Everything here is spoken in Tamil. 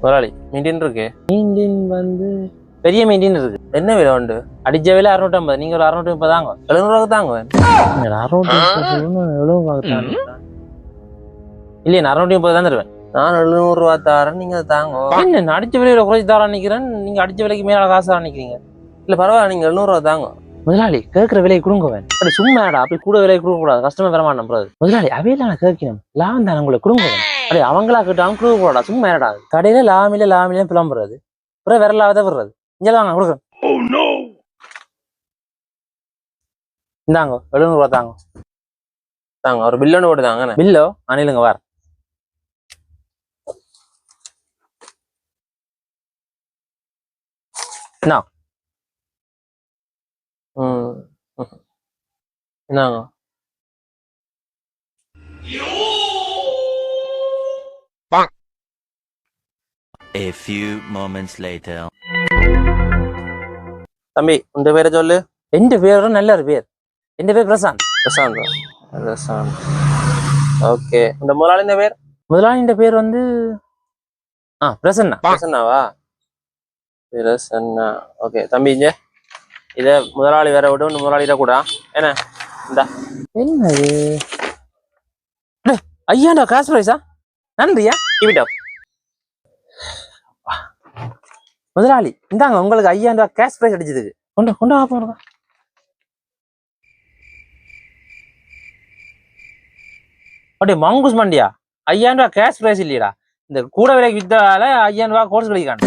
முதலாளி மீண்டின் இருக்கு. மீண்டின் வந்து பெரிய மீண்டின் இருக்கு. என்ன விலை உண்டு? அடிச்ச விலை 650. நீங்க ஒரு 630 தாங்க. 700 தாங்க. 630 இல்லையே 630 தான் தருவேன். நான் 700 தரேன், நீங்க தாங்க. என்ன அடிச்ச விலையில குறைச்சி தர நினைக்கிறேன், நீங்க அடிச்ச விலைக்கு மேல காசு தர நினைக்கிறீங்க. இல்ல பரவாயில்ல, நீங்க 700 தாங்க. முதலாளி கேட்கிற விலையை கொடுங்கவன். அப்படி சும்மாடா, அப்படி கூட விலையை கொடுக்க கூடாது, கஸ்டமர் வர மாட்டேன். முதலாளி அவையில நான் கேட்கணும், லாபம் தான் உங்களை கொடுங்கவன். அப்படி அவங்களா கேட்டாலும் கொடுக்க கூடாடா, சும்மா ஏடா. கடையில லாமில புலம்புறது, அப்புறம் விரலாவத விடுறது. இங்க வாங்க கொடுக்குறேன். இந்தாங்க 700 தாங்க. தாங்க ஒரு பில்லோன்னு போட்டு தாங்க. பில்லோ அணிலுங்க வார. என்ன என்னங்க A few moments later. தம்பி உங்க பேரை சொல்லு. எந்த பேரும் நல்ல ஒரு பேர். எந்த பேர் பிரசாந்த். பிரசாந்த். ஓகே. இந்த முதலாளி பேர்? முதலாளியின் பேர் வந்து பிரசன்னா. பிரசன்னாவா? பிரசன்னா. ஓகே தம்பி, இத முதலாளி வேற விட முதலாளியிட கூட என்ன இந்த என்னது ஐயாண்டா காசு பிரைஸா? நன்றியா. கிவிட் அப். முதலாளி இந்தாங்க உங்களுக்கு 5000 ரூபாய் கேஷ் பிரைஸ் அடிச்சதுக்கு. கொண்டு போறதா? அப்படியே மங்குஸ் மண்டியா 5000 ரூபாய் கேஷ் பிரைஸ் இல்லையடா. இந்த கூட விலைக்கு வித்தால 5000 ரூபாய் கோர்ஸ் கிடைக்கான்.